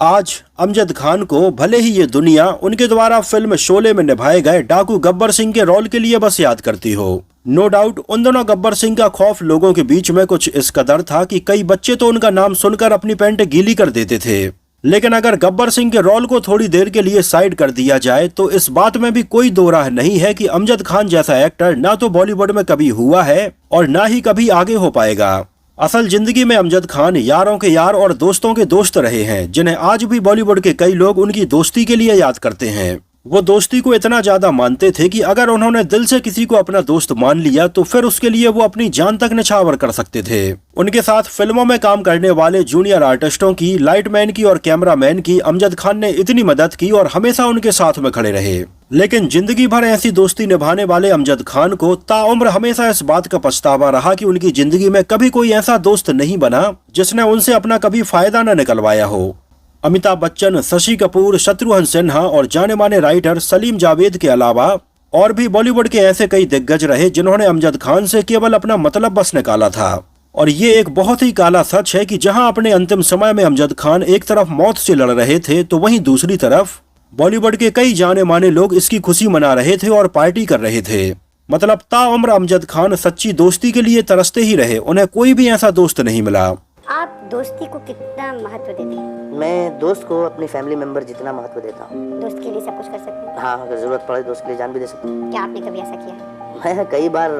आज अमजद खान को भले ही ये दुनिया उनके द्वारा फिल्म शोले में निभाए गए डाकू गब्बर सिंह के रोल के लिए बस याद करती हो। नो डाउट उन दोनों गब्बर सिंह का खौफ लोगों के बीच में कुछ इस कदर था कि कई बच्चे तो उनका नाम सुनकर अपनी पैंट गीली कर देते थे। लेकिन अगर गब्बर सिंह के रोल को थोड़ी देर के लिए साइड कर दिया जाए तो इस बात में भी कोई दो राह नहीं है कि अमजद खान जैसा एक्टर ना तो बॉलीवुड में कभी हुआ है और ना ही कभी आगे हो पाएगा। असल जिंदगी में अमजद खान यारों के यार और दोस्तों के दोस्त रहे हैं, जिन्हें आज भी बॉलीवुड के कई लोग उनकी दोस्ती के लिए याद करते हैं। वो दोस्ती को इतना ज्यादा मानते थे कि अगर उन्होंने दिल से किसी को अपना दोस्त मान लिया तो फिर उसके लिए वो अपनी जान तक निछावर कर सकते थे। उनके साथ फिल्मों में काम करने वाले जूनियर आर्टिस्टों की, लाइटमैन की और कैमरामैन की अमजद खान ने इतनी मदद की और हमेशा उनके साथ में खड़े रहे। लेकिन जिंदगी भर ऐसी दोस्ती निभाने वाले अमजद खान को ताउम्र हमेशा इस बात का पछतावा रहा कि उनकी जिंदगी में कभी कोई ऐसा दोस्त नहीं बना जिसने उनसे अपना कभी फायदा न निकलवाया हो। अमिताभ बच्चन, शशि कपूर, शत्रुघ्न सिन्हा और जाने माने राइटर सलीम जावेद के अलावा और भी बॉलीवुड के ऐसे कई दिग्गज रहे जिन्होंने अमजद खान से केवल अपना मतलब बस निकाला था। और ये एक बहुत ही काला सच है कि जहां अपने अंतिम समय में अमजद खान एक तरफ मौत से लड़ रहे थे तो वहीं दूसरी तरफ बॉलीवुड के कई जाने माने लोग इसकी खुशी मना रहे थे और पार्टी कर रहे थे। मतलब ताउम्र अमजद खान सच्ची दोस्ती के लिए तरसते ही रहे, उन्हें कोई भी ऐसा दोस्त नहीं मिला। आप दोस्ती को कितना महत्व देते हैं? मैं दोस्त को अपनी फैमिली मेंबर जितना महत्व देता हूँ। दोस्त के लिए सब कुछ कर सकते हैं? हाँ, अगर जरूरत पड़े दोस्त के लिए जान भी दे सकता हूँ। क्या आपने कभी ऐसा किया? मैं कई बार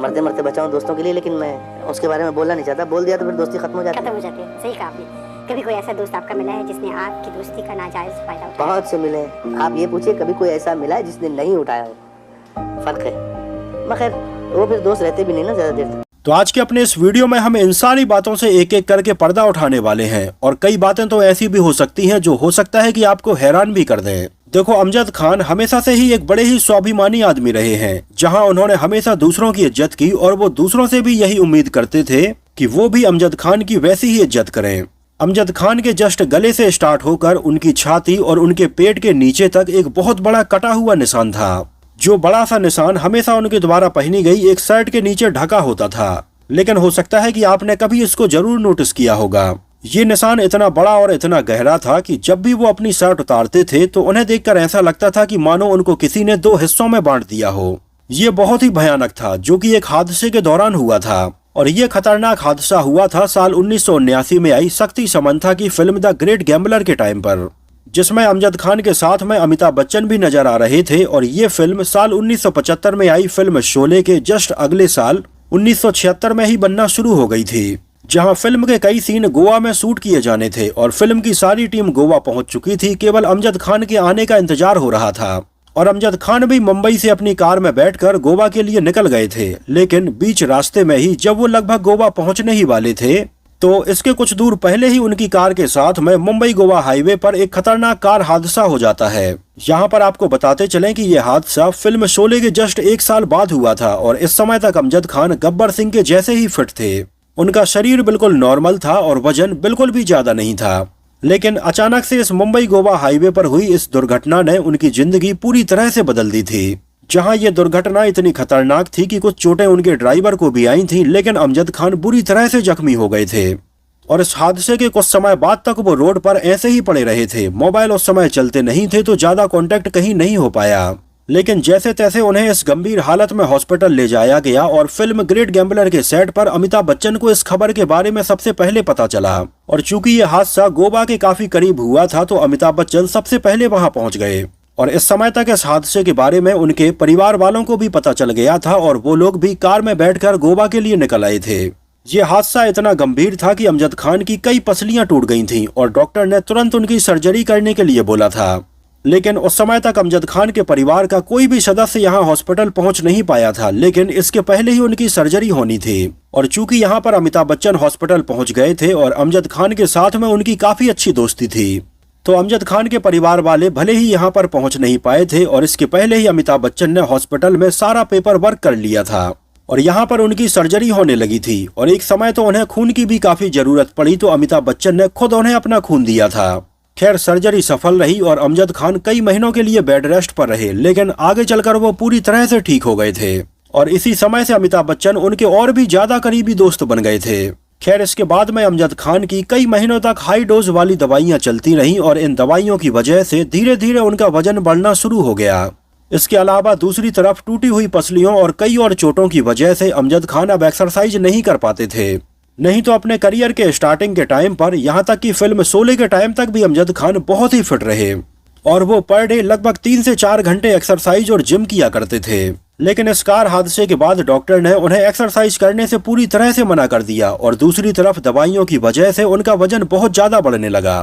मरते मरते बचाऊँ दोस्तों के लिए, लेकिन मैं उसके बारे में बोलना नहीं चाहता। बोल दिया तो फिर दोस्ती खत्म हो जाती है। सही कहा आपने। कभी कोई ऐसा दोस्त आपका मिला है जिसने आपकी दोस्ती का नाजायज फायदा उठाया? बहुत से मिले। आप ये पूछिए कभी कोई ऐसा मिला है जिसने नहीं उठाया हो? फर्क है। मगर वो फिर दोस्त रहते भी नहीं ना ज्यादा देर तक। तो आज के अपने इस वीडियो में हम इन सारी बातों से एक एक करके पर्दा उठाने वाले हैं और कई बातें तो ऐसी भी हो सकती हैं जो हो सकता है कि आपको हैरान भी कर दें। देखो, अमजद खान हमेशा से ही एक बड़े ही स्वाभिमानी आदमी रहे हैं, जहां उन्होंने हमेशा दूसरों की इज्जत की और वो दूसरों से भी यही उम्मीद करते थे कि वो भी अमजद खान की वैसी ही इज्जत करें। अमजद खान के जस्ट गले से स्टार्ट होकर उनकी छाती और उनके पेट के नीचे तक एक बहुत बड़ा कटा हुआ निशान था, जो बड़ा सा निशान हमेशा उनके द्वारा पहनी गई एक शर्ट के नीचे ढका होता था। लेकिन हो सकता है कि आपने कभी इसको जरूर नोटिस किया होगा। ये निशान इतना बड़ा और इतना गहरा था कि जब भी वो अपनी शर्ट उतारते थे तो उन्हें देखकर ऐसा लगता था कि मानो उनको किसी ने दो हिस्सों में बांट दिया हो। ये बहुत ही भयानक था, जो कि एक हादसे के दौरान हुआ था। और ये खतरनाक हादसा हुआ था साल 1979 में आई शक्ति समंथा की फिल्म द ग्रेट गैम्बलर के टाइम पर, जिसमें अमजद खान के साथ में अमिताभ बच्चन भी नजर आ रहे थे। और ये फिल्म साल 1975 में आई फिल्म शोले के जस्ट अगले साल 1976 में ही बनना शुरू हो गई थी, जहां फिल्म के कई सीन गोवा में शूट किए जाने थे और फिल्म की सारी टीम गोवा पहुंच चुकी थी। केवल अमजद खान के आने का इंतजार हो रहा था और अमजद खान भी मुंबई से अपनी कार में बैठकर गोवा के लिए निकल गए थे। लेकिन बीच रास्ते में ही जब वो लगभग गोवा पहुंचने ही वाले थे तो इसके कुछ दूर पहले ही उनकी कार के साथ में मुंबई गोवा हाईवे पर एक खतरनाक कार हादसा हो जाता है। यहाँ पर आपको बताते चलें कि यह हादसा फिल्म शोले के जस्ट एक साल बाद हुआ था और इस समय तक अमजद खान गब्बर सिंह के जैसे ही फिट थे। उनका शरीर बिल्कुल नॉर्मल था और वजन बिल्कुल भी ज्यादा नहीं था। लेकिन अचानक से इस मुंबई गोवा हाईवे पर हुई इस दुर्घटना ने उनकी जिंदगी पूरी तरह से बदल दी थी। जहां ये दुर्घटना इतनी खतरनाक थी कि कुछ चोटें उनके ड्राइवर को भी आई थीं, लेकिन अमजद खान बुरी तरह से जख्मी हो गए थे। और इस हादसे के कुछ समय बाद तक वो रोड पर ऐसे ही पड़े रहे थे। मोबाइल उस समय चलते नहीं थे तो ज्यादा कांटेक्ट कहीं नहीं हो पाया। लेकिन जैसे तैसे उन्हें इस गंभीर हालत में हॉस्पिटल ले जाया गया और फिल्म ग्रेट गैम्बलर के सेट पर अमिताभ बच्चन को इस खबर के बारे में सबसे पहले पता चला। और चूंकि ये हादसा गोवा के काफी करीब हुआ था तो अमिताभ बच्चन सबसे पहले वहां पहुंच गए। और इस समय तक इस हादसे के बारे में उनके परिवार वालों को भी पता चल गया था और वो लोग भी कार में बैठकर गोवा के लिए निकल आए थे। ये हादसा इतना गंभीर था कि अमजद खान की कई पसलियां टूट गई थीं और डॉक्टर ने तुरंत उनकी सर्जरी करने के लिए बोला था। लेकिन उस समय तक अमजद खान के परिवार का कोई भी सदस्य यहाँ हॉस्पिटल पहुंच नहीं पाया था, लेकिन इसके पहले ही उनकी सर्जरी होनी थी। और चूंकि यहाँ पर अमिताभ बच्चन हॉस्पिटल पहुंच गए थे और अमजद खान के साथ में उनकी काफी अच्छी दोस्ती थी, तो अमजद खान के परिवार वाले भले ही यहाँ पर पहुंच नहीं पाए थे और इसके पहले ही अमिताभ बच्चन ने हॉस्पिटल में सारा पेपर वर्क कर लिया था और यहाँ पर उनकी सर्जरी होने लगी थी। और एक समय तो उन्हें खून की भी काफी जरूरत पड़ी तो अमिताभ बच्चन ने खुद उन्हें अपना खून दिया था। खैर, सर्जरी सफल रही और अमजद खान कई महीनों के लिए बेड रेस्ट पर रहे, लेकिन आगे चलकर वो पूरी तरह से ठीक हो गए थे। और इसी समय से अमिताभ बच्चन उनके और भी ज्यादा करीबी दोस्त बन गए थे। खैर इसके बाद में अमजद खान की कई महीनों तक हाई डोज वाली दवाइयां चलती रहीं और इन दवाइयों की वजह से धीरे धीरे उनका वजन बढ़ना शुरू हो गया। इसके अलावा दूसरी तरफ टूटी हुई पसलियों और कई और चोटों की वजह से अमजद खान अब एक्सरसाइज नहीं कर पाते थे। नहीं तो अपने करियर के स्टार्टिंग के टाइम पर यहाँ तक कि फिल्म शोले के टाइम तक भी अमजद खान बहुत ही फिट रहे और वो पर डे लगभग 3 से 4 घंटे एक्सरसाइज और जिम किया करते थे। लेकिन इस कार हादसे के बाद डॉक्टर ने उन्हें एक्सरसाइज करने से पूरी तरह से मना कर दिया और दूसरी तरफ दवाइयों की वजह से उनका वजन बहुत ज्यादा बढ़ने लगा।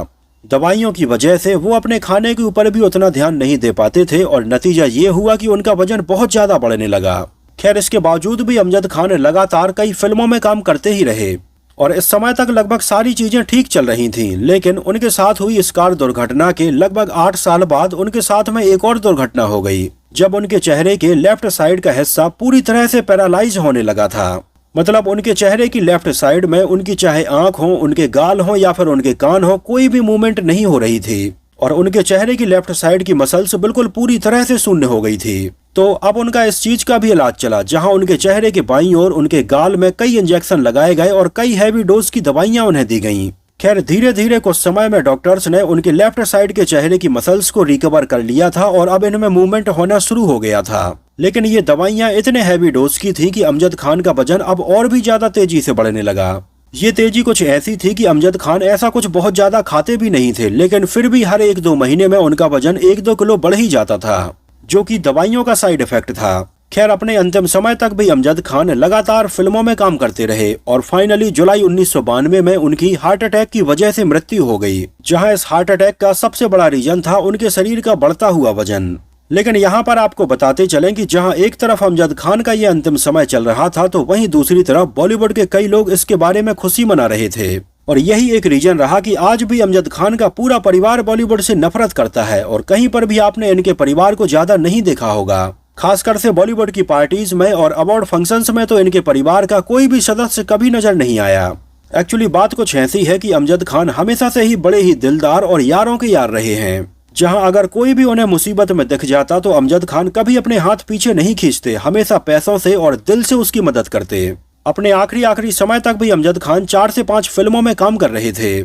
दवाइयों की वजह से वो अपने खाने के ऊपर भी उतना ध्यान नहीं दे पाते थे और नतीजा ये हुआ कि उनका वजन बहुत ज्यादा बढ़ने लगा। खैर इसके बावजूद भी अमजद खान लगातार कई फिल्मों में काम करते ही रहे और इस समय तक लगभग सारी चीजें ठीक चल रही थीं। लेकिन उनके साथ हुई इस कार दुर्घटना के लगभग 8 साल बाद उनके साथ में एक और दुर्घटना हो गई, जब उनके चेहरे के लेफ्ट साइड का हिस्सा पूरी तरह से पैरालाइज होने लगा था। मतलब उनके चेहरे की लेफ्ट साइड में उनकी चाहे आंख हो, उनके गाल हो या फिर उनके कान हो, कोई भी मूवमेंट नहीं हो रही थी और उनके चेहरे की लेफ्ट साइड की मसल्स बिल्कुल पूरी तरह से शून्य हो गई थी। तो अब उनका इस चीज का भी इलाज चला, जहां उनके चेहरे के बाईं ओर उनके गाल में कई इंजेक्शन लगाए गए और कई हैवी डोज की दवाइयां उन्हें दी गईं। खैर धीरे धीरे कुछ समय में डॉक्टर्स ने उनके लेफ्ट साइड के चेहरे की मसल्स को रिकवर कर लिया था और अब इनमें मूवमेंट होना शुरू हो गया था। लेकिन ये दवाइयां इतने हैवी डोज की थी कि अमजद खान का वजन अब और भी ज्यादा तेजी से बढ़ने लगा। ये तेजी कुछ ऐसी थी कि अमजद खान ऐसा कुछ बहुत ज्यादा खाते भी नहीं थे, लेकिन फिर भी हर 1-2 महीने में उनका वजन 1-2 किलो बढ़ ही जाता था, जो कि दवाइयों का साइड इफेक्ट था। खैर अपने अंतिम समय तक भी अमजद खान लगातार फिल्मों में काम करते रहे और फाइनली जुलाई 1992 में उनकी हार्ट अटैक की वजह से मृत्यु हो गई, जहां इस हार्ट अटैक का सबसे बड़ा रीजन था उनके शरीर का बढ़ता हुआ वजन। लेकिन यहाँ पर आपको बताते चलें कि जहां एक तरफ अमजद खान का ये अंतिम समय चल रहा था, तो वहीं दूसरी तरफ बॉलीवुड के कई लोग इसके बारे में खुशी मना रहे थे और यही एक रीजन रहा कि आज भी अमजद खान का पूरा परिवार बॉलीवुड से नफरत करता है और कहीं पर भी आपने इनके परिवार को ज्यादा नहीं देखा होगा। खासकर से बॉलीवुड की पार्टीज में और अवार्ड फंक्शंस में तो इनके परिवार का कोई भी सदस्य कभी नजर नहीं आया। एक्चुअली बात कुछ ऐसी है कि अमजद खान हमेशा से ही बड़े ही दिलदार और यारों के यार रहे हैं, जहां अगर कोई भी उन्हें मुसीबत में दिख जाता तो अमजद खान कभी अपने हाथ पीछे नहीं खींचते, हमेशा पैसों से और दिल से उसकी मदद करते। अपने आखिरी समय तक भी अमजद खान 4 से 5 फिल्मों में काम कर रहे थे,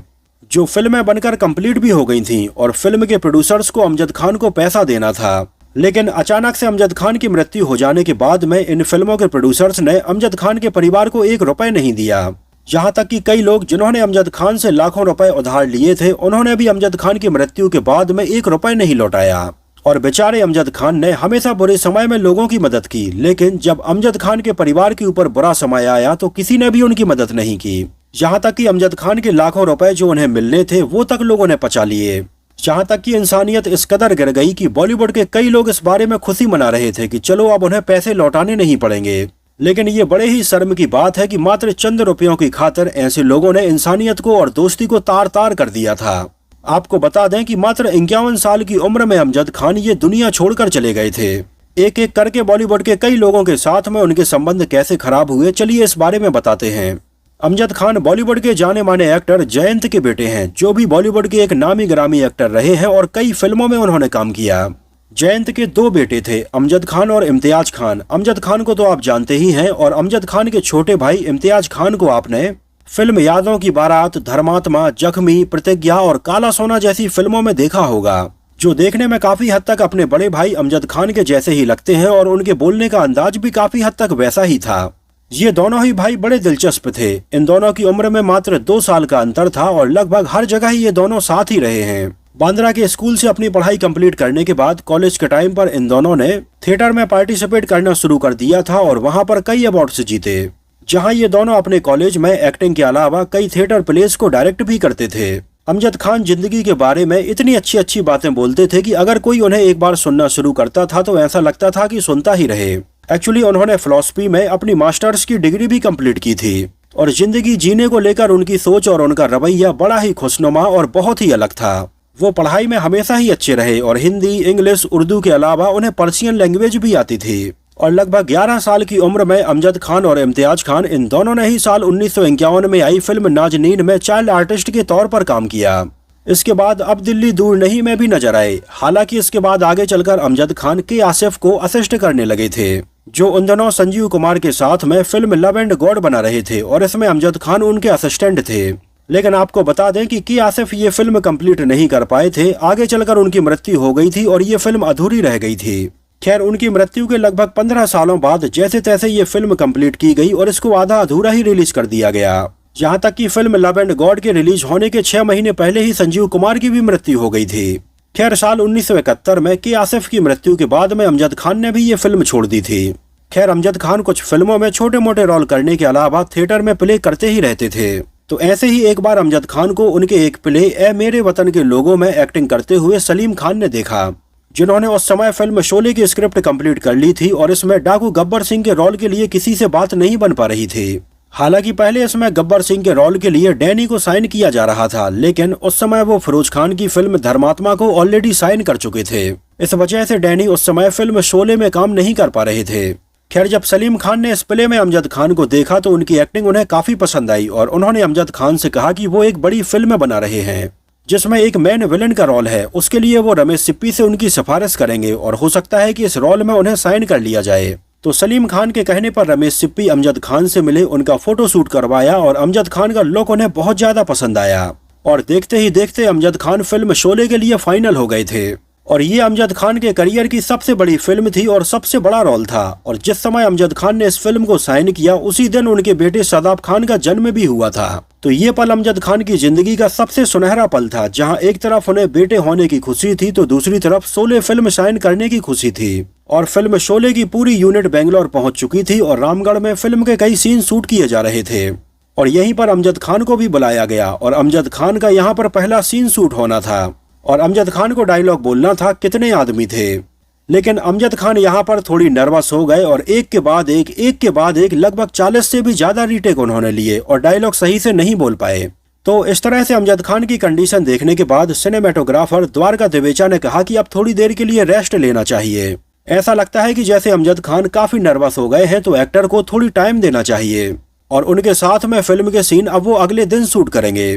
जो फिल्में बनकर कंप्लीट भी हो गई थीं और फिल्म के प्रोड्यूसर्स को अमजद खान को पैसा देना था। लेकिन अचानक से अमजद खान की मृत्यु हो जाने के बाद में इन फिल्मों के प्रोड्यूसर्स ने अमजद खान के परिवार को 1 रुपए नहीं दिया। यहाँ तक कि कई लोग जिन्होंने अमजद खान से लाखों रुपए उधार लिए थे, उन्होंने भी अमजद खान की मृत्यु के बाद में 1 रुपए नहीं लौटाया। और बेचारे अमजद खान ने हमेशा बुरे समय में लोगों की मदद की, लेकिन जब अमजद खान के परिवार के ऊपर बुरा समय आया तो किसी ने भी उनकी मदद नहीं की। यहाँ तक कि अमजद खान के लाखों रुपए जो उन्हें मिलने थे वो तक लोगों ने पचा लिए। जहाँ तक कि इंसानियत इस कदर गिर गई कि बॉलीवुड के कई लोग इस बारे में खुशी मना रहे थे कि चलो अब उन्हें पैसे लौटाने नहीं पड़ेंगे। लेकिन ये बड़े ही शर्म की बात है कि मात्र चंद रुपयों की खातिर ऐसे लोगों ने इंसानियत को और दोस्ती को तार तार कर दिया था। आपको बता दें कि मात्र 51 साल की उम्र में अमजद खान ये दुनिया छोड़कर चले गए थे। एक एक करके बॉलीवुड के कई लोगों के साथ में उनके संबंध कैसे खराब हुए, चलिए इस बारे में बताते हैं। अमजद खान बॉलीवुड के जाने माने एक्टर जयंत के बेटे हैं, जो भी बॉलीवुड के एक नामी ग्रामी एक्टर रहे हैं और कई फिल्मों में उन्होंने काम किया। जयंत के 2 बेटे थे, अमजद खान और इम्तियाज खान। अमजद खान को तो आप जानते ही हैं और अमजद खान के छोटे भाई इम्तियाज खान को आपने फिल्म यादों की बारात, धर्मात्मा, जख्मी, प्रतिज्ञा और काला सोना जैसी फिल्मों में देखा होगा, जो देखने में काफी हद तक अपने बड़े भाई अमजद खान के जैसे ही लगते हैं और उनके बोलने का अंदाज भी काफी हद तक वैसा ही था। ये दोनों ही भाई बड़े दिलचस्प थे। इन दोनों की उम्र में मात्र 2 साल का अंतर था और लगभग हर जगह ही ये दोनों साथ ही रहे हैं। बांद्रा के स्कूल से अपनी पढ़ाई कंप्लीट करने के बाद कॉलेज के टाइम पर इन दोनों ने थिएटर में पार्टिसिपेट करना शुरू कर दिया था और वहां पर कई अवार्ड्स जीते, जहां ये दोनों अपने कॉलेज में एक्टिंग के अलावा कई थिएटर प्लेस को डायरेक्ट भी करते थे। अमजद खान जिंदगी के बारे में इतनी अच्छी अच्छी बातें बोलते थे कि अगर कोई उन्हें एक बार सुनना शुरू करता था तो ऐसा लगता था कि सुनता ही रहे। एक्चुअली उन्होंने फिलॉसफी में अपनी मास्टर्स की डिग्री भी कंप्लीट की थी और जिंदगी जीने को लेकर उनकी सोच और उनका रवैया बड़ा ही खुशनुमा और बहुत ही अलग था। वो पढ़ाई में हमेशा ही अच्छे रहे और हिंदी, इंग्लिश, उर्दू के अलावा उन्हें पर्शियन लैंग्वेज भी आती थी। और लगभग 11 साल की उम्र में अमजद खान और इम्तियाज खान इन दोनों ने ही साल 1951 में आई फिल्म नाज़नीन में चाइल्ड आर्टिस्ट के तौर पर काम किया। इसके बाद अब दिल्ली दूर नहीं में भी नजर आए। हालांकि इसके बाद आगे चलकर अमजद खान के आसिफ को असिस्ट करने लगे थे। जो उन दिनों संजीव कुमार के साथ में फिल्म लव एंड गॉड बना रहे थे और इसमें अमजद खान उनके असिस्टेंट थे। लेकिन आपको बता दें कि आसिफ ये फिल्म कंप्लीट नहीं कर पाए थे। आगे चलकर उनकी मृत्यु हो गई थी और ये फिल्म अधूरी रह गई थी। खैर, उनकी मृत्यु के लगभग 15 सालों बाद जैसे तैसे ये फिल्म कंप्लीट की गई और इसको आधा अधूरा ही रिलीज कर दिया गया। यहाँ तक कि फिल्म लव एंड गॉड के रिलीज होने के 6 महीने पहले ही संजीव कुमार की भी मृत्यु हो गई थी। खैर, साल 1971 में आसिफ की मृत्यु के बाद में अमजद खान ने भी ये फिल्म छोड़ दी थी। खैर, अमजद खान कुछ फिल्मों में छोटे मोटे रोल करने के अलावा थिएटर में प्ले करते ही रहते थे। तो ऐसे ही एक बार अमजद खान को उनके एक प्ले ए मेरे वतन के लोगों में एक्टिंग करते हुए सलीम खान ने देखा, जिन्होंने उस समय फिल्म शोले की स्क्रिप्ट कंप्लीट कर ली थी और इसमें डाकू गब्बर सिंह के रोल के लिए किसी से बात नहीं बन पा रही थी। हालांकि पहले इसमें गब्बर सिंह के रोल के लिए डैनी को साइन किया जा रहा था, लेकिन उस समय वो फिरोज खान की फिल्म धर्मात्मा को ऑलरेडी साइन कर चुके थे। इस वजह से डैनी उस समय फिल्म शोले में काम नहीं कर पा रहे थे। खैर, जब सलीम खान ने इस प्ले में अमजद खान को देखा तो उनकी एक्टिंग उन्हें काफी पसंद आई और उन्होंने अमजद खान से कहा कि वो एक बड़ी फिल्म बना रहे हैं जिसमें एक मेन विलन का रोल है। उसके लिए वो रमेश सिप्पी से उनकी सिफारिश करेंगे और हो सकता है कि इस रोल में उन्हें साइन कर लिया जाए। तो सलीम खान के कहने पर रमेश सिप्पी अमजद खान से मिले, उनका फोटो शूट करवाया और अमजद खान का लुक उन्हें बहुत ज्यादा पसंद आया और देखते ही देखते अमजद खान फिल्म शोले के लिए फाइनल हो गए थे। और ये अमजद खान के करियर की सबसे बड़ी फिल्म थी और सबसे बड़ा रोल था। और जिस समय अमजद खान ने इस फिल्म को साइन किया उसी दिन उनके बेटे शादाब खान का जन्म भी हुआ था। तो ये पल अमजद खान की जिंदगी का सबसे सुनहरा पल था, जहां एक तरफ उन्हें बेटे होने की खुशी थी तो दूसरी तरफ शोले फिल्म साइन करने की खुशी थी। और फिल्म शोले की पूरी यूनिट बेंगलोर पहुंच चुकी थी और रामगढ़ में फिल्म के कई सीन शूट किए जा रहे थे और यहीं पर अमजद खान को भी बुलाया गया और अमजद खान का यहाँ पर पहला सीन शूट होना था और अमजद खान को डायलॉग बोलना था कितने आदमी थे। लेकिन अमजद खान यहाँ पर थोड़ी नर्वस हो गए और एक के बाद एक लगभग 40 से भी ज्यादा रीटेक उन्होंने लिए और डायलॉग सही से नहीं बोल पाए। तो इस तरह से अमजद खान की कंडीशन देखने के बाद सिनेमेटोग्राफर द्वारका दिवेचा ने कहा कि अब थोड़ी देर के लिए रेस्ट लेना चाहिए। ऐसा लगता है कि जैसे अमजद खान काफी नर्वस हो गए हैं तो एक्टर को थोड़ी टाइम देना चाहिए और उनके साथ में फिल्म के सीन अब वो अगले दिन शूट करेंगे।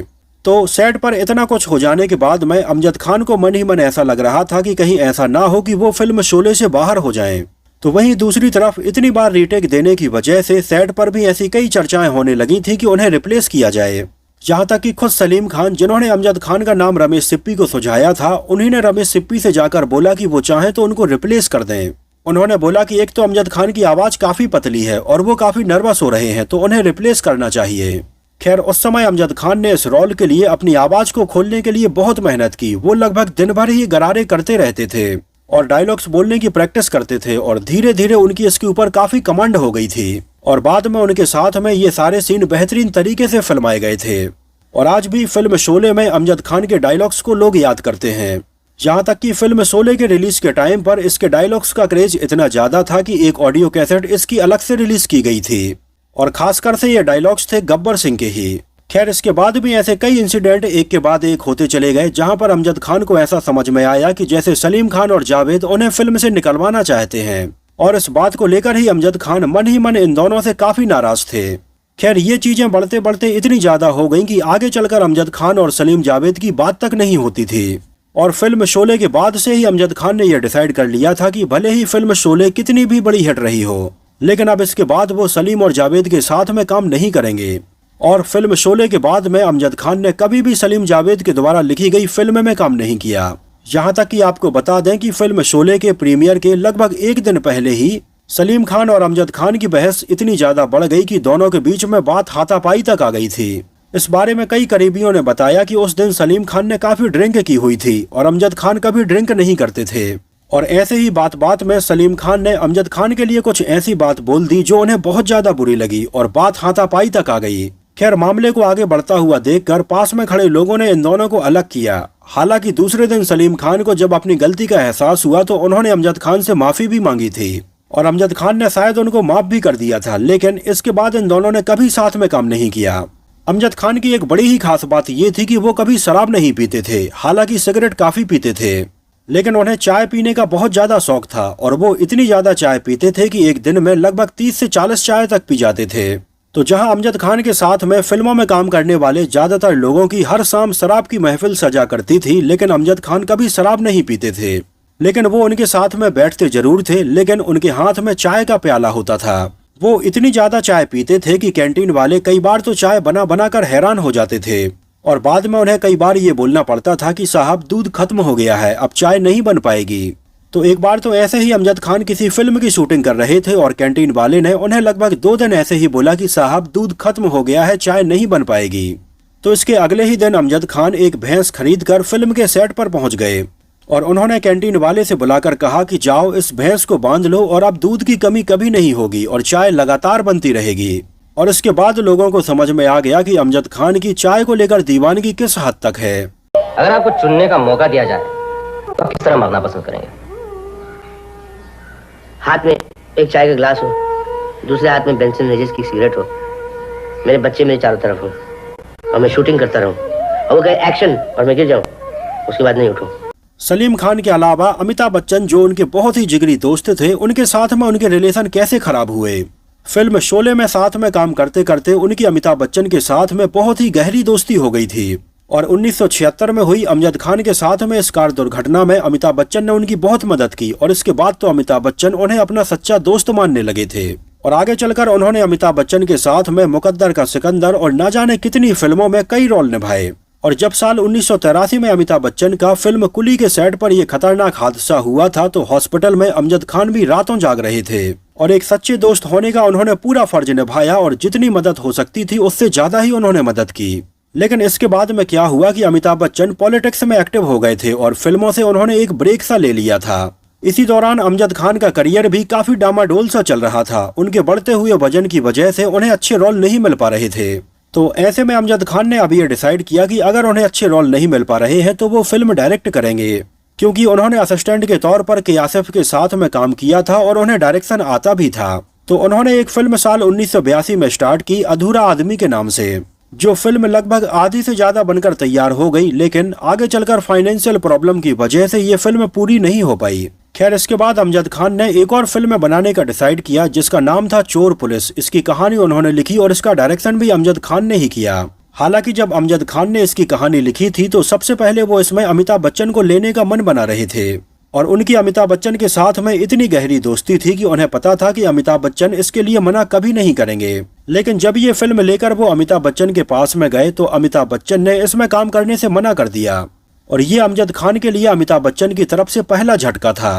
तो सेट पर इतना कुछ हो जाने के बाद में अमजद खान को मन ही मन ऐसा लग रहा था कि कहीं ऐसा ना हो कि वो फिल्म शोले से बाहर हो जाएं। तो वहीं दूसरी तरफ इतनी बार रीटेक देने की वजह से सेट पर भी ऐसी कई चर्चाएं होने लगी थी कि उन्हें रिप्लेस किया जाए। जहां तक कि खुद सलीम खान, जिन्होंने अमजद खान का नाम रमेश सिप्पी को सुझाया था, उन्हीं ने रमेश सिप्पी से जाकर बोला कि वो चाहे तो उनको रिप्लेस कर दें। उन्होंने बोला कि एक तो अमजद खान की आवाज काफी पतली है और वो काफी नर्वस हो रहे हैं तो उन्हें रिप्लेस करना चाहिए। खैर, उस समय अमजद खान ने इस रोल के लिए अपनी आवाज को खोलने के लिए बहुत मेहनत की। वो लगभग दिन भर ही गरारे करते रहते थे और डायलॉग्स बोलने की प्रैक्टिस करते थे और धीरे धीरे उनकी इसके ऊपर काफी कमांड हो गई थी और बाद में उनके साथ में ये सारे सीन बेहतरीन तरीके से फिल्माए गए थे। और आज भी फिल्म शोले में अमजद खान के डायलॉग्स को लोग याद करते हैं। यहाँ तक कि फिल्म शोले के रिलीज के टाइम पर इसके डायलॉग्स का क्रेज इतना ज्यादा था कि एक ऑडियो कैसेट इसकी अलग से रिलीज की गई थी और खासकर से ये डायलॉग्स थे गब्बर सिंह के ही। खैर, इसके बाद भी ऐसे कई इंसिडेंट एक के बाद एक होते चले गए, जहां पर अमजद खान को ऐसा समझ में आया कि जैसे सलीम खान और जावेद उन्हें फिल्म से निकलवाना चाहते हैं और इस बात को लेकर ही अमजद खान मन ही मन इन दोनों से काफी नाराज थे। खैर, ये चीजें बढ़ते बढ़ते इतनी ज्यादा हो गई कि आगे चलकर अमजद खान और सलीम जावेद की बात तक नहीं होती थी और फिल्म शोले के बाद से ही अमजद खान ने यह डिसाइड कर लिया था कि भले ही फिल्म शोले कितनी भी बड़ी हिट रही हो, लेकिन अब इसके बाद वो सलीम और जावेद के साथ में काम नहीं करेंगे। और फिल्म शोले के बाद में अमजद खान ने कभी भी सलीम जावेद के द्वारा लिखी गई फिल्म में काम नहीं किया। यहाँ तक कि आपको बता दें कि फिल्म शोले के प्रीमियर के लगभग एक दिन पहले ही सलीम खान और अमजद खान की बहस इतनी ज्यादा बढ़ गई कि दोनों के बीच में बात हाथापाई तक आ गई थी। इस बारे में कई करीबियों ने बताया कि उस दिन सलीम खान ने काफी ड्रिंक की हुई थी और अमजद खान कभी ड्रिंक नहीं करते थे और ऐसे ही बात बात में सलीम खान ने अमजद खान के लिए कुछ ऐसी बात बोल दी जो उन्हें बहुत ज्यादा बुरी लगी और बात हाथापाई तक आ गई। खैर, मामले को आगे बढ़ता हुआ देखकर पास में खड़े लोगों ने इन दोनों को अलग किया। हालांकि दूसरे दिन सलीम खान को जब अपनी गलती का एहसास हुआ तो उन्होंने अमजद खान से माफी भी मांगी थी और अमजद खान ने शायद उनको माफ भी कर दिया था, लेकिन इसके बाद इन दोनों ने कभी साथ में काम नहीं किया। अमजद खान की एक बड़ी ही खास बात ये थी कि वो कभी शराब नहीं पीते थे, हालांकि सिगरेट काफी पीते थे, लेकिन उन्हें चाय पीने का बहुत ज्यादा शौक था और वो इतनी ज्यादा चाय पीते थे कि एक दिन में लगभग 30 से 40 चाय तक पी जाते थे। तो जहां अमजद खान के साथ में फिल्मों में काम करने वाले ज्यादातर लोगों की हर शाम शराब की महफिल सजा करती थी, लेकिन अमजद खान कभी शराब नहीं पीते थे। लेकिन वो उनके साथ में बैठते जरूर थे, लेकिन उनके हाथ में चाय का प्याला होता था। वो इतनी ज्यादा चाय पीते थे कि कैंटीन वाले कई बार तो चाय बना बना कर हैरान हो जाते थे और बाद में उन्हें कई बार ये बोलना पड़ता था कि साहब दूध खत्म हो गया है, अब चाय नहीं बन पाएगी। तो एक बार तो ऐसे ही अमजद खान किसी फिल्म की शूटिंग कर रहे थे और कैंटीन वाले ने उन्हें लगभग 2 दिन ऐसे ही बोला कि साहब दूध खत्म हो गया है, चाय नहीं बन पाएगी। तो इसके अगले ही दिन अमजद खान एक भैंस खरीद कर फिल्म के सेट पर पहुंच गए और उन्होंने कैंटीन वाले से बुलाकर कहा कि जाओ इस भैंस को बांध लो और अब दूध की कमी कभी नहीं होगी और चाय लगातार बनती रहेगी। और इसके बाद लोगों को समझ में आ गया कि अमजद खान की चाय को लेकर दीवानगी किस हद तक है। अगर आपको चुनने का मौका दिया जाए तो किस तरह मरना पसंद करेंगे? हाथ में एक चाय का गिलास हो, दूसरे हाथ में बेंसन रेजिस की सिगरेट हो, मेरे बच्चे मेरे चारों तरफ हो और मैं शूटिंग करता रहूं और वो कहे एक्शन और मैं गिर जाऊं, उसके बाद नहीं उठूं। सलीम खान के अलावा अमिताभ बच्चन, जो उनके बहुत ही जिगरी दोस्त थे, उनके साथ में उनके रिलेशन कैसे खराब हुए। फिल्म शोले में साथ में काम करते करते उनकी अमिताभ बच्चन के साथ में बहुत ही गहरी दोस्ती हो गई थी और 1976 में हुई अमजद खान के साथ में इस कार दुर्घटना में अमिताभ बच्चन ने उनकी बहुत मदद की और इसके बाद तो अमिताभ बच्चन उन्हें अपना सच्चा दोस्त मानने लगे थे और आगे चलकर उन्होंने अमिताभ बच्चन के साथ में मुकद्दर का सिकंदर और न जाने कितनी फिल्मों में कई रोल निभाए। और जब साल 1983 में अमिताभ बच्चन का फिल्म कुली के सेट पर यह खतरनाक हादसा हुआ था तो हॉस्पिटल में अमजद खान भी रातों जाग रहे थे और एक सच्चे दोस्त होने का उन्होंने पूरा फर्ज निभाया और जितनी मदद हो सकती थी उससे ज्यादा ही उन्होंने मदद की। लेकिन इसके बाद में क्या हुआ कि अमिताभ बच्चन पॉलिटिक्स में एक्टिव हो गए थे और फिल्मों से उन्होंने एक ब्रेक सा ले लिया था। इसी दौरान अमजद खान का करियर भी काफी डामाडोल सा चल रहा था। उनके बढ़ते हुए वजन की वजह से उन्हें अच्छे रोल नहीं मिल पा रहे थे। तो ऐसे में अमजद खान ने अब ये डिसाइड किया कि अगर उन्हें अच्छे रोल नहीं मिल पा रहे हैं तो वो फिल्म डायरेक्ट करेंगे, क्योंकि उन्होंने असिस्टेंट के तौर पर के आसिफ के साथ में काम किया था और उन्हें डायरेक्शन आता भी था। तो उन्होंने एक फिल्म साल 1982 में स्टार्ट की अधूरा आदमी के नाम से, जो फिल्म लगभग आधी से ज्यादा बनकर तैयार हो गई, लेकिन आगे चलकर फाइनेंशियल प्रॉब्लम की वजह से ये फिल्म पूरी नहीं हो पाई। खैर, इसके बाद अमजद खान ने एक और फिल्म बनाने का डिसाइड किया जिसका नाम था चोर पुलिस। इसकी कहानी उन्होंने लिखी और इसका डायरेक्शन भी अमजद खान ने ही किया। हालांकि जब अमजद खान ने इसकी कहानी लिखी थी तो सबसे पहले वो इसमें अमिताभ बच्चन को लेने का मन बना रहे थे और उनकी अमिताभ बच्चन के साथ में इतनी गहरी दोस्ती थी कि उन्हें पता था कि अमिताभ बच्चन इसके लिए मना कभी नहीं करेंगे। लेकिन जब ये फिल्म लेकर वो अमिताभ बच्चन के पास में गए तो अमिताभ बच्चन ने इसमें काम करने से मना कर दिया और ये अमजद खान के लिए अमिताभ बच्चन की तरफ से पहला झटका था।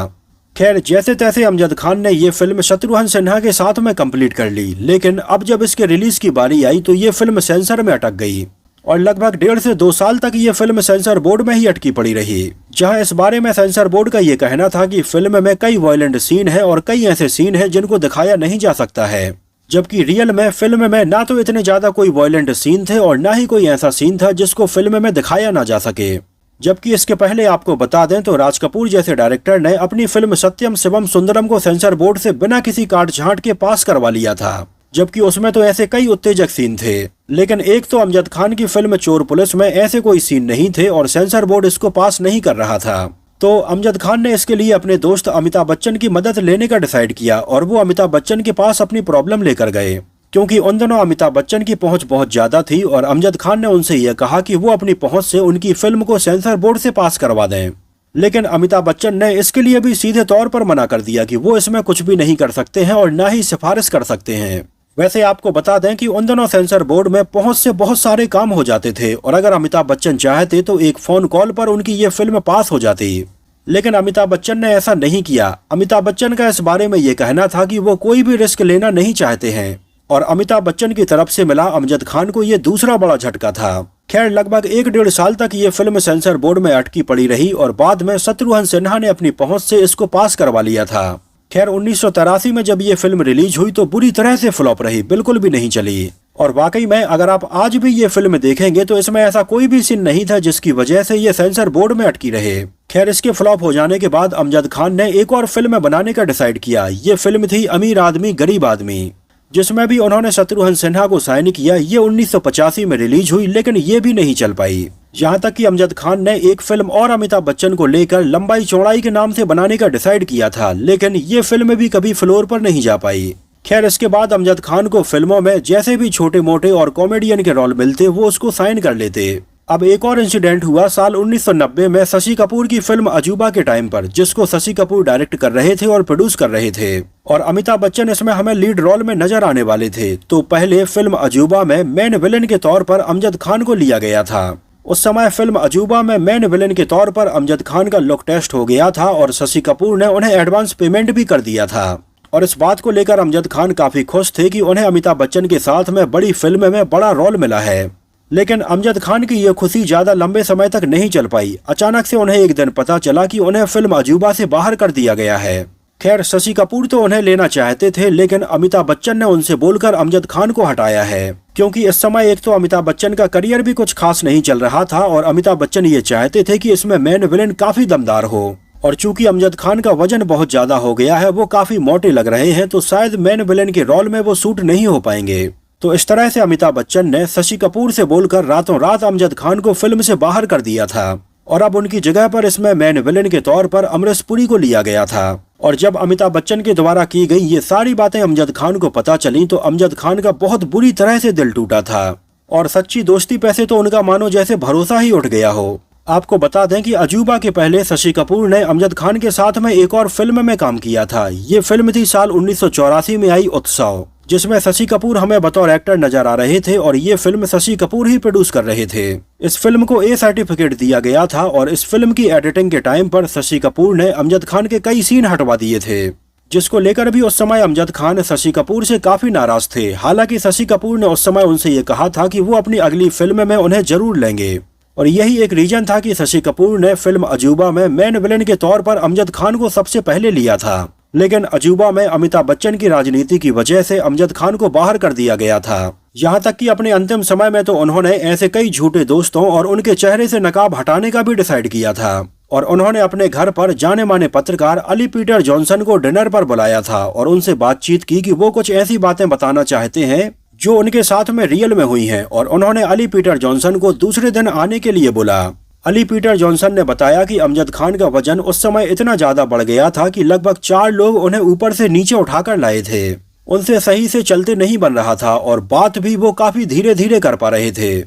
खैर, जैसे तैसे अमजद खान ने ये फिल्म शत्रुघ्न सिन्हा के साथ में कंप्लीट कर ली, लेकिन अब जब इसके रिलीज की बारी आई तो ये फिल्म सेंसर में अटक गई और लगभग 1.5 से 2 साल तक ये फिल्म सेंसर बोर्ड में ही अटकी पड़ी रही, जहां इस बारे में सेंसर बोर्ड का ये कहना था कि फिल्म में कई वायलेंट सीन है और कई ऐसे सीन है जिनको दिखाया नहीं जा सकता है, जबकि रियल में फिल्म में ना तो इतने ज्यादा कोई वायलेंट सीन थे और ना ही कोई ऐसा सीन था जिसको फिल्म में दिखाया ना जा सके। जबकि इसके पहले आपको बता दें तो राज कपूर जैसे डायरेक्टर ने अपनी फिल्म सत्यम शिवम सुंदरम को सेंसर बोर्ड से बिना किसी काट छांट के पास करवा लिया था, जबकि उसमें तो ऐसे कई उत्तेजक सीन थे। लेकिन एक तो अमजद खान की फिल्म चोर पुलिस में ऐसे कोई सीन नहीं थे और सेंसर बोर्ड इसको पास नहीं कर रहा था। तो अमजद खान ने इसके लिए अपने दोस्त अमिताभ बच्चन की मदद लेने का डिसाइड किया और वो अमिताभ बच्चन के पास अपनी प्रॉब्लम लेकर गए, क्योंकि उन दोनों अमिताभ बच्चन की पहुंच बहुत ज्यादा थी और अमजद खान ने उनसे यह कहा कि वो अपनी पहुंच से उनकी फिल्म को सेंसर बोर्ड से पास करवा दें। लेकिन अमिताभ बच्चन ने इसके लिए भी सीधे तौर पर मना कर दिया कि वो इसमें कुछ भी नहीं कर सकते हैं और ना ही सिफारिश कर सकते हैं। वैसे आपको बता दें कि उन दोनों सेंसर बोर्ड में पहुंच से बहुत सारे काम हो जाते थे और अगर अमिताभ बच्चन चाहते तो एक फोन कॉल पर उनकी ये फिल्म पास हो जाती, लेकिन अमिताभ बच्चन ने ऐसा नहीं किया। अमिताभ बच्चन का इस बारे में ये कहना था कि वो कोई भी रिस्क लेना नहीं चाहते हैं और अमिताभ बच्चन की तरफ से मिला अमजद खान को ये दूसरा बड़ा झटका था। खैर, लगभग 1-1.5 साल तक ये फिल्म सेंसर बोर्ड में अटकी पड़ी रही और बाद में शत्रुघ्न सिन्हा ने अपनी पहुंच से इसको पास करवा लिया था। खैर, 1983 में जब ये फिल्म रिलीज हुई तो बुरी तरह से फ्लॉप रही, बिल्कुल भी नहीं चली। और वाकई में अगर आप आज भी ये फिल्म देखेंगे तो इसमें ऐसा कोई भी सीन नहीं था जिसकी वजह से ये सेंसर बोर्ड में अटकी रहे। खैर, इसके फ्लॉप हो जाने के बाद अमजद खान ने एक और फिल्म बनाने का डिसाइड किया। ये फिल्म थी अमीर आदमी गरीब आदमी, जिसमें भी उन्होंने शत्रुघ्न सिन्हा को साइन किया। ये 1985 में रिलीज हुई, लेकिन ये भी नहीं चल पाई। यहाँ तक कि अमजद खान ने एक फिल्म और अमिताभ बच्चन को लेकर लंबाई चौड़ाई के नाम से बनाने का डिसाइड किया था, लेकिन ये फिल्म भी कभी फ्लोर पर नहीं जा पाई। खैर, इसके बाद अमजद खान को फिल्मों में जैसे भी छोटे मोटे और कॉमेडियन के रोल मिलते वो उसको साइन कर लेते। अब एक और इंसिडेंट हुआ साल 1990 में शशि कपूर की फिल्म अजूबा के टाइम पर, जिसको शशि कपूर डायरेक्ट कर रहे थे और प्रोड्यूस कर रहे थे, और अमिताभ बच्चन इसमें हमें लीड रोल में नजर आने वाले थे। तो पहले फिल्म अजूबा में मेन विलेन के तौर पर अमजद खान को लिया गया था। उस समय फिल्म अजूबा में मेन विलेन के तौर पर अमजद खान का लुक टेस्ट हो गया था और शशि कपूर ने उन्हें एडवांस पेमेंट भी कर दिया था। और इस बात को लेकर अमजद खान काफी खुश थे कि उन्हें अमिताभ बच्चन के साथ में बड़ी फिल्म में बड़ा रोल मिला है। लेकिन अमजद खान की यह खुशी ज्यादा लंबे समय तक नहीं चल पाई। अचानक से उन्हें एक दिन पता चला कि उन्हें फिल्म अजूबा से बाहर कर दिया गया है। खैर, शशि कपूर तो उन्हें लेना चाहते थे, लेकिन अमिताभ बच्चन ने उनसे बोलकर अमजद खान को हटाया है, क्योंकि इस समय एक तो अमिताभ बच्चन का करियर भी कुछ खास नहीं चल रहा था और अमिताभ बच्चन ये चाहते थे कि इसमें मेन विलेन काफी दमदार हो। और चूंकि अमजद खान का वजन बहुत ज्यादा हो गया है, वो काफी मोटे लग रहे हैं, तो शायद मेन विलेन के रोल में वो सूट नहीं हो पाएंगे। तो इस तरह से अमिताभ बच्चन ने शशि कपूर से बोलकर रातों रात अमजद खान को फिल्म से बाहर कर दिया था और अब उनकी जगह पर इसमें मेन विलेन के तौर पर अमरीश पुरी को लिया गया था। और जब अमिताभ बच्चन के द्वारा की गई ये सारी बातें अमजद खान को पता चली तो अमजद खान का बहुत बुरी तरह से दिल टूटा था और सच्ची दोस्ती पे से तो उनका मानो जैसे भरोसा ही उठ गया हो। आपको बता दें कि अजूबा के पहले शशि कपूर ने अमजद खान के साथ में एक और फिल्म में काम किया था। ये फिल्म थी साल 1984 में आई उत्सव, जिसमें शशि कपूर हमें बतौर एक्टर नजर आ रहे थे और ये फिल्म शशि कपूर ही प्रोड्यूस कर रहे थे। इस फिल्म को ए सर्टिफिकेट दिया गया था और इस फिल्म की एडिटिंग के टाइम पर शशि कपूर ने अमजद खान के कई सीन हटवा दिए थे, जिसको लेकर भी उस समय अमजद खान शशि कपूर से काफी नाराज थे। हालांकि शशि कपूर ने उस समय उनसे ये कहा था कि वो अपनी अगली फिल्म में उन्हें जरूर लेंगे और यही एक रीजन था कि शशि कपूर ने फिल्म अजूबा में मेन विलेन के तौर पर अमजद खान को सबसे पहले लिया था। लेकिन अजूबा में अमिताभ बच्चन की राजनीति की वजह से अमजद खान को बाहर कर दिया गया था। यहाँ तक कि अपने अंतिम समय में तो उन्होंने ऐसे कई झूठे दोस्तों और उनके चेहरे से नकाब हटाने का भी डिसाइड किया था और उन्होंने अपने घर पर जाने माने पत्रकार अली पीटर जॉनसन को डिनर पर बुलाया था और उनसे बातचीत की कि वो कुछ ऐसी बातें बताना चाहते हैं जो उनके साथ में रियल में हुई हैं और उन्होंने अली पीटर जॉनसन को दूसरे दिन आने के लिए बोला। अली पीटर जॉनसन ने बताया कि अमजद खान का वजन उस समय इतना ज्यादा बढ़ गया था कि लगभग 4 लोग उन्हें ऊपर से नीचे उठाकर लाए थे। उनसे सही से चलते नहीं बन रहा था और बात भी वो काफी धीरे धीरे कर पा रहे थे।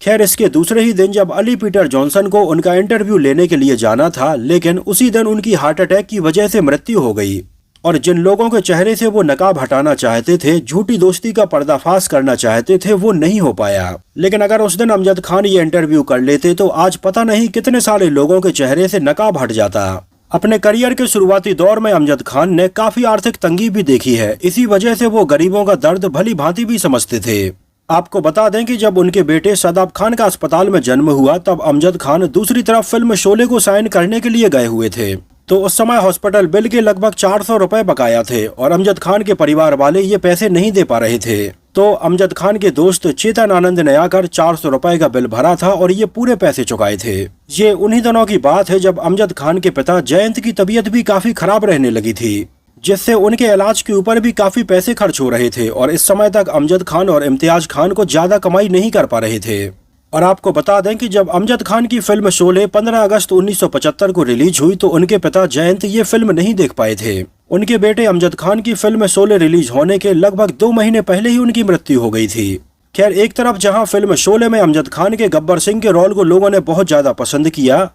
खैर, इसके दूसरे ही दिन जब अली पीटर जॉनसन को उनका इंटरव्यू लेने के लिए जाना था, लेकिन उसी दिन उनकी हार्ट अटैक की वजह से मृत्यु हो गई और जिन लोगों के चेहरे से वो नकाब हटाना चाहते थे, झूठी दोस्ती का पर्दाफाश करना चाहते थे, वो नहीं हो पाया। लेकिन अगर उस दिन अमजद खान ये इंटरव्यू कर लेते तो आज पता नहीं कितने सारे लोगों के चेहरे से नकाब हट जाता। अपने करियर के शुरुआती दौर में अमजद खान ने काफी आर्थिक तंगी भी देखी है। इसी वजह से वो गरीबों का दर्द भली भांति भी समझते थे। आपको बता दें कि जब उनके बेटे शादाब खान का अस्पताल में जन्म हुआ तब अमजद खान दूसरी तरफ फिल्म शोले को साइन करने के लिए गए हुए थे। तो उस समय हॉस्पिटल बिल के लगभग 400 रुपए बकाया थे और अमजद खान के परिवार वाले ये पैसे नहीं दे पा रहे थे। तो अमजद खान के दोस्त चेतन आनंद ने आकर 400 रुपए का बिल भरा था और ये पूरे पैसे चुकाए थे। ये उन्हीं दिनों की बात है जब अमजद खान के पिता जयंत की तबीयत भी काफी खराब रहने लगी थी, जिससे उनके इलाज के ऊपर भी काफी पैसे खर्च हो रहे थे और इस समय तक अमजद खान और इम्तियाज खान को ज्यादा कमाई नहीं कर पा रहे थे। और आपको बता दें कि जब अमजद खान की फिल्म शोले 15 अगस्त 1975 को रिलीज हुई तो उनके पिता जयंत ये फिल्म नहीं देख पाए थे। उनके बेटे अमजद खान की फिल्म शोले रिलीज होने के लगभग 2 महीने पहले ही उनकी मृत्यु हो गई थी। खैर, एक तरफ जहां फिल्म शोले में अमजद खान के गब्बर सिंह के रोल को लोगों ने बहुत ज्यादा पसंद किया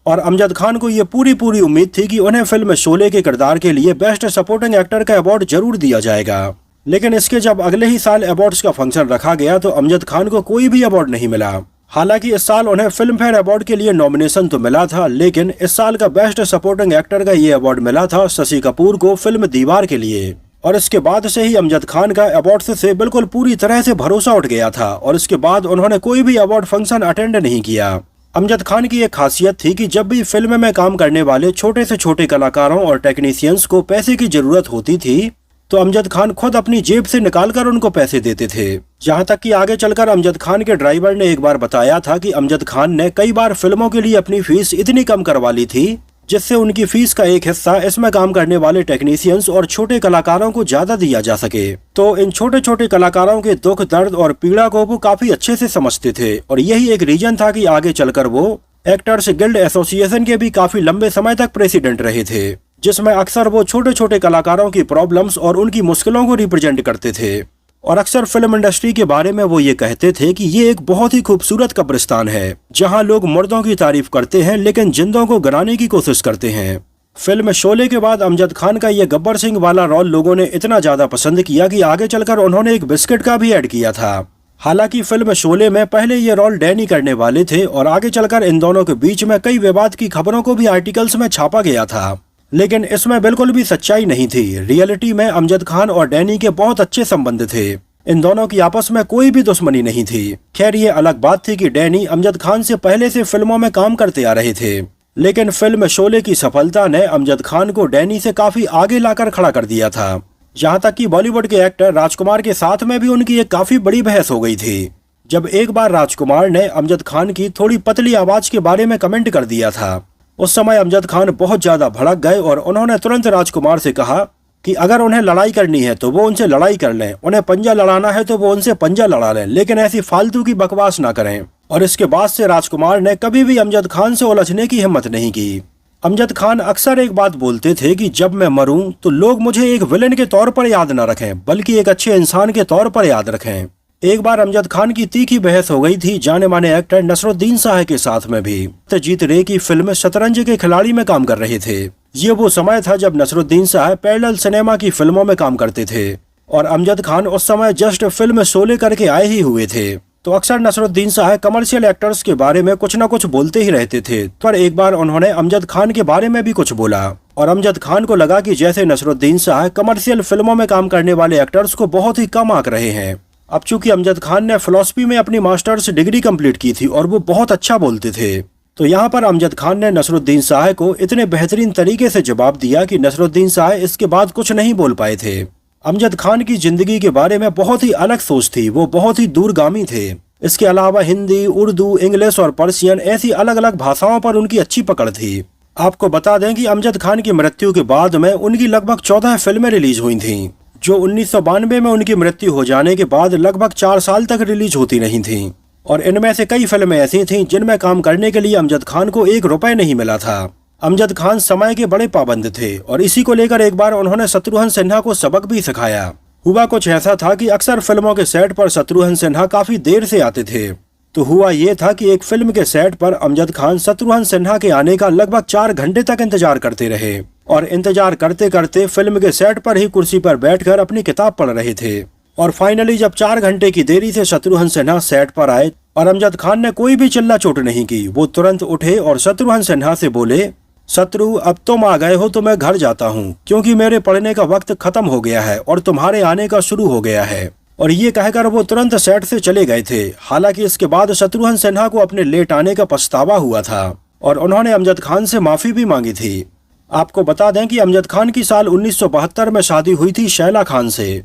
और अमजद खान को ये पूरी उम्मीद थी कि उन्हें फिल्म शोले के किरदार के लिए बेस्ट सपोर्टिंग एक्टर का अवार्ड जरूर दिया जाएगा। लेकिन इसके जब अगले ही साल अवार्ड्स का फंक्शन रखा गया तो अमजद खान को कोई भी अवार्ड नहीं मिला। हालांकि इस साल उन्हें फिल्म फेयर अवार्ड के लिए नॉमिनेशन तो मिला था, लेकिन इस साल का बेस्ट सपोर्टिंग एक्टर का ये अवार्ड मिला था शशि कपूर को फिल्म दीवार के लिए। और इसके बाद से ही अमजद खान का अवार्ड्स से बिल्कुल पूरी तरह से भरोसा उठ गया था और इसके बाद उन्होंने कोई भी अवार्ड फंक्शन अटेंड नहीं किया। अमजद खान की एक खासियत थी कि जब भी फिल्म में काम करने वाले छोटे से छोटे कलाकारों और टेक्नीशियंस को पैसे की जरूरत होती थी तो अमजद खान खुद अपनी जेब से निकालकर उनको पैसे देते थे। यहाँ तक कि आगे चलकर अमजद खान के ड्राइवर ने एक बार बताया था कि अमजद खान ने कई बार फिल्मों के लिए अपनी फीस इतनी कम करवा ली थी जिससे उनकी फीस का एक हिस्सा इसमें काम करने वाले टेक्नीशियंस और छोटे कलाकारों को ज्यादा दिया जा सके। तो इन छोटे छोटे कलाकारों के दुख दर्द और पीड़ा को वो काफी अच्छे से समझते थे और यही एक रीजन था कि आगे चलकर वो एक्टर्स गिल्ड एसोसिएशन के भी काफी लंबे समय तक प्रेसिडेंट रहे थे, जिसमें अक्सर वो छोटे छोटे कलाकारों की प्रॉब्लम्स और उनकी मुश्किलों को रिप्रेजेंट करते थे। और अक्सर फिल्म इंडस्ट्री के बारे में वो ये कहते थे कि ये एक बहुत ही खूबसूरत कब्रिस्तान है जहां लोग मुर्दों की तारीफ करते हैं लेकिन जिंदों को गिराने की कोशिश करते हैं। फिल्म शोले के बाद अमजद खान का ये गब्बर सिंह वाला रोल लोगों ने इतना ज्यादा पसंद किया कि आगे चलकर उन्होंने एक बिस्किट का भी ऐड किया था। हालांकि फिल्म शोले में पहले ये रोल डैनी करने वाले थे और आगे चलकर इन दोनों के बीच में कई विवाद की खबरों को भी आर्टिकल्स में छापा गया था, लेकिन इसमें बिल्कुल भी सच्चाई नहीं थी। रियलिटी में अमजद खान और डैनी के बहुत अच्छे संबंध थे, इन दोनों की आपस में कोई भी दुश्मनी नहीं थी। खैर ये अलग बात थी कि डैनी अमजद खान से पहले से फिल्मों में काम करते आ रहे थे, लेकिन फिल्म शोले की सफलता ने अमजद खान को डैनी से काफी आगे लाकर खड़ा कर दिया था। यहाँ तक कि बॉलीवुड के एक्टर राजकुमार के साथ में भी उनकी एक काफी बड़ी बहस हो गई थी, जब एक बार राजकुमार ने अमजद खान की थोड़ी पतली आवाज के बारे में कमेंट कर दिया था। उस समय अमजद खान बहुत ज्यादा भड़क गए और उन्होंने तुरंत राजकुमार से कहा कि अगर उन्हें लड़ाई करनी है तो वो उनसे लड़ाई कर लें, उन्हें पंजा लड़ाना है तो वो उनसे पंजा लड़ा लें, लेकिन ऐसी फालतू की बकवास ना करें। और इसके बाद से राजकुमार ने कभी भी अमजद खान से उलझने की हिम्मत नहीं की। अमजद खान अक्सर एक बात बोलते थे कि जब मैं मरूं तो लोग मुझे एक विलेन के तौर पर याद न रखें बल्कि एक अच्छे इंसान के तौर पर याद रखें। एक बार अमजद खान की तीखी बहस हो गई थी जाने माने एक्टर नसरुद्दीन शाह के साथ में भी। जीत रे की फिल्म शतरंज के खिलाड़ी में काम कर रहे थे। ये वो समय था जब नसरुद्दीन शाह पैरेलल सिनेमा की फिल्मों में काम करते थे और अमजद खान उस समय जस्ट फिल्म शोले करके आए ही हुए थे। तो अक्सर नसरुद्दीन शाह कमर्शियल एक्टर्स के बारे में कुछ न कुछ बोलते ही रहते थे, पर एक बार उन्होंने अमजद खान के बारे में भी कुछ बोला और अमजद खान को लगा कि जैसे नसरुद्दीन शाह कमर्शियल फिल्मों में काम करने वाले एक्टर्स को बहुत ही कम आंक रहे हैं। अब चूंकि अमजद खान ने फिलॉसफी में अपनी मास्टर्स डिग्री कंप्लीट की थी और वो बहुत अच्छा बोलते थे, तो यहाँ पर अमजद खान ने नसरुद्दीन शाह को इतने बेहतरीन तरीके से जवाब दिया कि नसरुद्दीन शाह इसके बाद कुछ नहीं बोल पाए थे। अमजद खान की जिंदगी के बारे में बहुत ही अलग सोच थी, वो बहुत ही दूरगामी थे। इसके अलावा हिंदी, उर्दू, इंग्लिश और पर्शियन ऐसी अलग अलग भाषाओं पर उनकी अच्छी पकड़ थी। आपको बता दें कि अमजद खान की मृत्यु के बाद में उनकी लगभग 14 फिल्में रिलीज हुई थीं, जो 1992 में उनकी मृत्यु हो जाने के बाद लगभग 4 साल तक रिलीज होती नहीं थीं। और इनमें से कई फिल्में ऐसी थीं जिनमें काम करने के लिए अमजद खान को 1 रुपए नहीं मिला था। अमजद खान समय के बड़े पाबंद थे और इसी को लेकर एक बार उन्होंने शत्रुघ्न सिन्हा को सबक भी सिखाया। हुआ कुछ ऐसा था कि अक्सर फिल्मों के सेट पर शत्रुघ्न सिन्हा काफी देर से आते थे। तो हुआ ये था कि एक फिल्म के सेट पर अमजद खान शत्रुघ्न सिन्हा के आने का लगभग 4 घंटे तक इंतजार करते रहे और इंतजार करते करते फिल्म के सेट पर ही कुर्सी पर बैठकर अपनी किताब पढ़ रहे थे। और फाइनली जब 4 घंटे की देरी से शत्रुघ्न सिन्हा सेट पर आए और अमजद खान ने कोई भी चिल्ला चोट नहीं की, वो तुरंत उठे और शत्रुघ्न सिन्हा से बोले, शत्रु अब तुम आ गए हो तो मैं घर जाता हूँ क्योंकि मेरे पढ़ने का वक्त खत्म हो गया है और तुम्हारे आने का शुरू हो गया है। और ये कहकर वो तुरंत सेट से चले गए थे। हालांकि इसके बाद शत्रुघ्न सिन्हा को अपने लेट आने का पछतावा हुआ था और उन्होंने अमजद खान से माफी भी मांगी थी। आपको बता दें कि अमजद खान की साल 1972 में शादी हुई थी शैला खान से,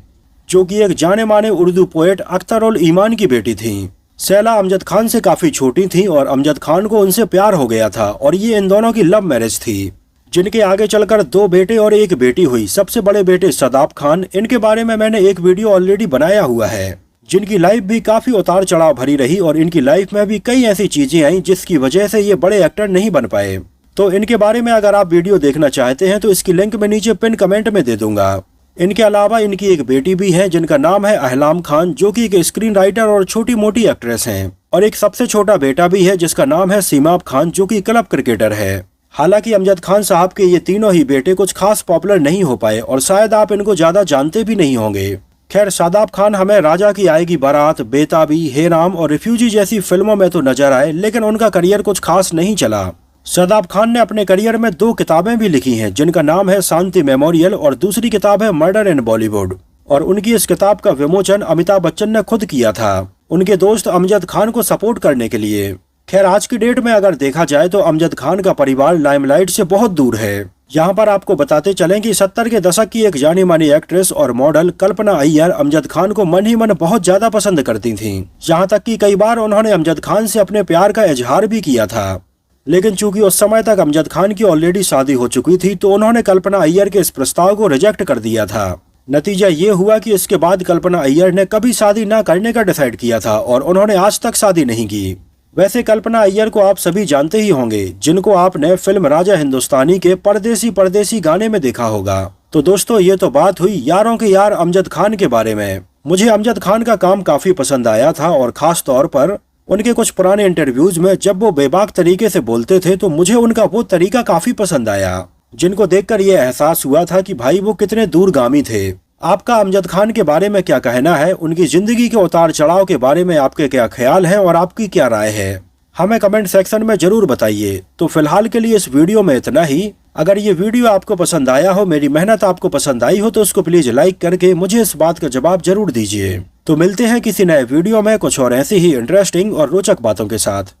जो कि एक जाने माने उर्दू पोएट अख्तर उल ईमान की बेटी थी। शैला अमजद खान से काफी छोटी थी और अमजद खान को उनसे प्यार हो गया था और ये इन दोनों की लव मैरिज थी, जिनके आगे चलकर 2 बेटे और 1 बेटी हुई। सबसे बड़े बेटे सदाब खान, इनके बारे में मैंने एक वीडियो ऑलरेडी बनाया हुआ है, जिनकी लाइफ भी काफी उतार चढ़ाव भरी रही और इनकी लाइफ में भी कई ऐसी चीजें आई जिसकी वजह से ये बड़े एक्टर नहीं बन पाए। तो इनके बारे में अगर आप वीडियो देखना चाहते हैं तो इसकी लिंक मैं नीचे पिन कमेंट में दे दूंगा। इनके अलावा इनकी एक बेटी भी है जिनका नाम है अहलाम खान, जो कि एक स्क्रीन राइटर और छोटी मोटी एक्ट्रेस हैं। और एक सबसे छोटा बेटा भी है जिसका नाम है सीमाब खान, जो कि क्लब क्रिकेटर है। हालांकि अमजद खान साहब के ये तीनों ही बेटे कुछ खास पॉपुलर नहीं हो पाए और शायद आप इनको ज्यादा जानते भी नहीं होंगे। खैर, शादाब खान हमें राजा की आएगी बारात, बेताबी, हेराम और रिफ्यूजी जैसी फिल्मों में तो नजर आए, लेकिन उनका करियर कुछ खास नहीं चला। शादाब खान ने अपने करियर में 2 किताबें भी लिखी हैं, जिनका नाम है शांति मेमोरियल और दूसरी किताब है मर्डर इन बॉलीवुड। और उनकी इस किताब का विमोचन अमिताभ बच्चन ने खुद किया था, उनके दोस्त अमजद खान को सपोर्ट करने के लिए। खैर, आज की डेट में अगर देखा जाए तो अमजद खान का परिवार लाइमलाइट से बहुत दूर है। यहाँ पर आपको बताते चलें कि 70 के दशक की एक जानी मानी एक्ट्रेस और मॉडल कल्पना अय्यर अमजद खान को मन ही मन बहुत ज्यादा पसंद करती थीं। यहाँ तक कि कई बार उन्होंने अमजद खान से अपने प्यार का इजहार भी किया था, लेकिन चूंकि उस समय तक अमजद खान की ऑलरेडी शादी हो चुकी थी तो उन्होंने कल्पना अय्यर के इस प्रस्ताव को रिजेक्ट कर दिया था। नतीजा ये हुआ कि इसके बाद कल्पना अय्यर ने कभी शादी न करने का डिसाइड किया था और उन्होंने आज तक शादी नहीं की। वैसे कल्पना अय्यर को आप सभी जानते ही होंगे, जिनको आपने फिल्म राजा हिंदुस्तानी के परदेसी परदेसी गाने में देखा होगा। तो दोस्तों, ये तो बात हुई यारों के यार अमजद खान के बारे में। मुझे अमजद खान का काम काफी पसंद आया था और खास तौर पर उनके कुछ पुराने इंटरव्यूज में जब वो बेबाक तरीके से बोलते थे तो मुझे उनका वो तरीका काफी पसंद आया, जिनको देखकर ये एहसास हुआ था कि भाई वो कितने दूरगामी थे। आपका अमजद खान के बारे में क्या कहना है, उनकी जिंदगी के उतार चढ़ाव के बारे में आपके क्या ख्याल हैं और आपकी क्या राय है, हमें कमेंट सेक्शन में जरूर बताइए। तो फिलहाल के लिए इस वीडियो में इतना ही। अगर ये वीडियो आपको पसंद आया हो, मेरी मेहनत आपको पसंद आई हो, तो इसको प्लीज लाइक करके मुझे इस बात का जवाब जरूर दीजिए। तो मिलते हैं किसी नए वीडियो में कुछ और ऐसी ही इंटरेस्टिंग और रोचक बातों के साथ।